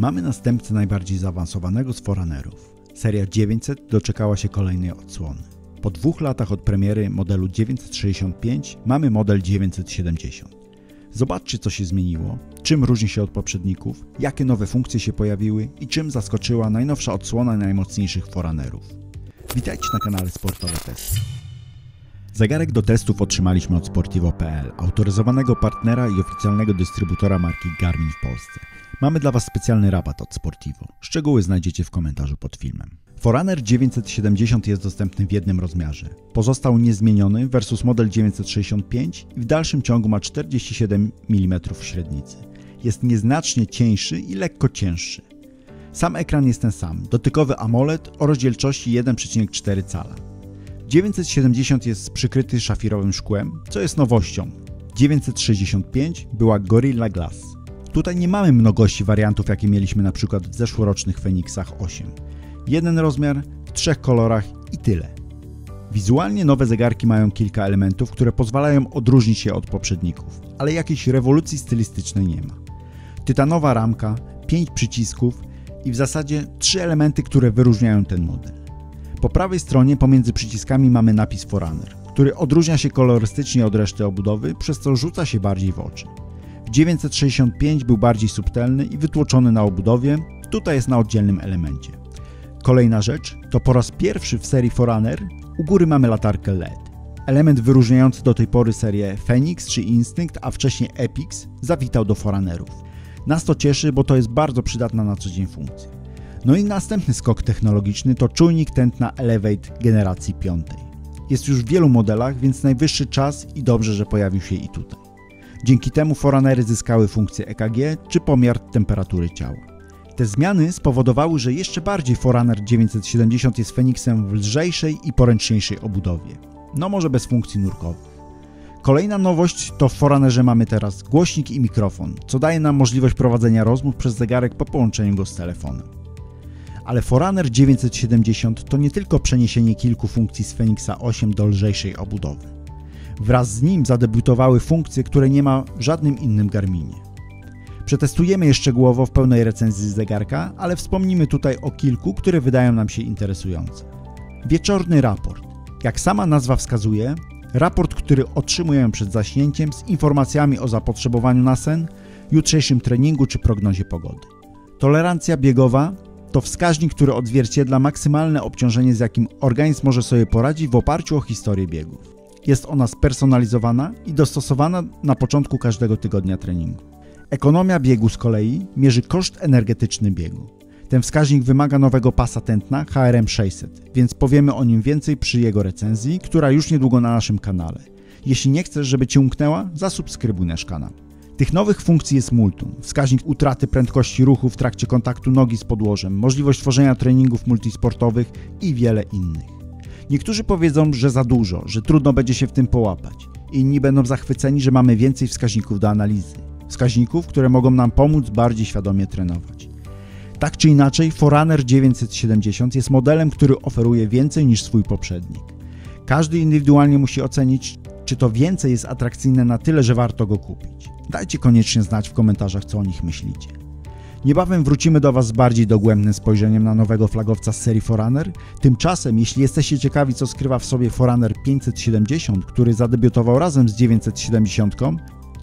Mamy następcę najbardziej zaawansowanego z Forerunnerów. Seria 900 doczekała się kolejnej odsłony. Po 2 latach od premiery modelu 965 mamy model 970. Zobaczcie, co się zmieniło, czym różni się od poprzedników, jakie nowe funkcje się pojawiły i czym zaskoczyła najnowsza odsłona najmocniejszych Forerunnerów. Witajcie na kanale Sportowe Testy. Zegarek do testów otrzymaliśmy od Sportivo.pl, autoryzowanego partnera i oficjalnego dystrybutora marki Garmin w Polsce. Mamy dla Was specjalny rabat od Sportivo. Szczegóły znajdziecie w komentarzu pod filmem. Forerunner 970 jest dostępny w jednym rozmiarze. Pozostał niezmieniony versus model 965 i w dalszym ciągu ma 47 mm średnicy. Jest nieznacznie cieńszy i lekko cięższy. Sam ekran jest ten sam, dotykowy AMOLED o rozdzielczości 1,4 cala. 970 jest przykryty szafirowym szkłem, co jest nowością. 965 była Gorilla Glass. Tutaj nie mamy mnogości wariantów, jakie mieliśmy na przykład w zeszłorocznych Fenixach 8. Jeden rozmiar, w 3 kolorach i tyle. Wizualnie nowe zegarki mają kilka elementów, które pozwalają odróżnić się od poprzedników, ale jakiejś rewolucji stylistycznej nie ma. Tytanowa ramka, 5 przycisków i w zasadzie 3 elementy, które wyróżniają ten model. Po prawej stronie pomiędzy przyciskami mamy napis Forerunner, który odróżnia się kolorystycznie od reszty obudowy, przez co rzuca się bardziej w oczy. W 965 był bardziej subtelny i wytłoczony na obudowie, tutaj jest na oddzielnym elemencie. Kolejna rzecz, to po raz pierwszy w serii Forerunner u góry mamy latarkę LED. Element wyróżniający do tej pory serię Fenix czy Instinct, a wcześniej Epix, zawitał do Forerunnerów. Nas to cieszy, bo to jest bardzo przydatna na co dzień funkcja. No i następny skok technologiczny to czujnik tętna Elevate generacji 5. Jest już w wielu modelach, więc najwyższy czas i dobrze, że pojawił się i tutaj. Dzięki temu Forerunnery zyskały funkcję EKG czy pomiar temperatury ciała. Te zmiany spowodowały, że jeszcze bardziej Forerunner 970 jest Fenixem w lżejszej i poręczniejszej obudowie. No może bez funkcji nurkowych. Kolejna nowość to w Forerunnerze mamy teraz głośnik i mikrofon, co daje nam możliwość prowadzenia rozmów przez zegarek po połączeniu go z telefonem. Ale Forerunner 970 to nie tylko przeniesienie kilku funkcji z Fenixa 8 do lżejszej obudowy. Wraz z nim zadebiutowały funkcje, które nie ma w żadnym innym Garminie. Przetestujemy je szczegółowo w pełnej recenzji zegarka, ale wspomnimy tutaj o kilku, które wydają nam się interesujące. Wieczorny raport. Jak sama nazwa wskazuje, raport, który otrzymujemy przed zaśnięciem z informacjami o zapotrzebowaniu na sen, jutrzejszym treningu czy prognozie pogody. Tolerancja biegowa to wskaźnik, który odzwierciedla maksymalne obciążenie, z jakim organizm może sobie poradzić w oparciu o historię biegów. Jest ona spersonalizowana i dostosowana na początku każdego tygodnia treningu. Ekonomia biegu z kolei mierzy koszt energetyczny biegu. Ten wskaźnik wymaga nowego pasa tętna HRM 600, więc powiemy o nim więcej przy jego recenzji, która już niedługo na naszym kanale. Jeśli nie chcesz, żeby Cię umknęła, zasubskrybuj nasz kanał. Tych nowych funkcji jest multum, wskaźnik utraty prędkości ruchu w trakcie kontaktu nogi z podłożem, możliwość tworzenia treningów multisportowych i wiele innych. Niektórzy powiedzą, że za dużo, że trudno będzie się w tym połapać. Inni będą zachwyceni, że mamy więcej wskaźników do analizy. Wskaźników, które mogą nam pomóc bardziej świadomie trenować. Tak czy inaczej, Forerunner 970 jest modelem, który oferuje więcej niż swój poprzednik. Każdy indywidualnie musi ocenić, czy to więcej jest atrakcyjne na tyle, że warto go kupić. Dajcie koniecznie znać w komentarzach, co o nich myślicie. Niebawem wrócimy do Was z bardziej dogłębnym spojrzeniem na nowego flagowca z serii Forerunner. Tymczasem, jeśli jesteście ciekawi, co skrywa w sobie Forerunner 570, który zadebiutował razem z 970,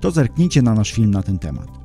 to zerknijcie na nasz film na ten temat.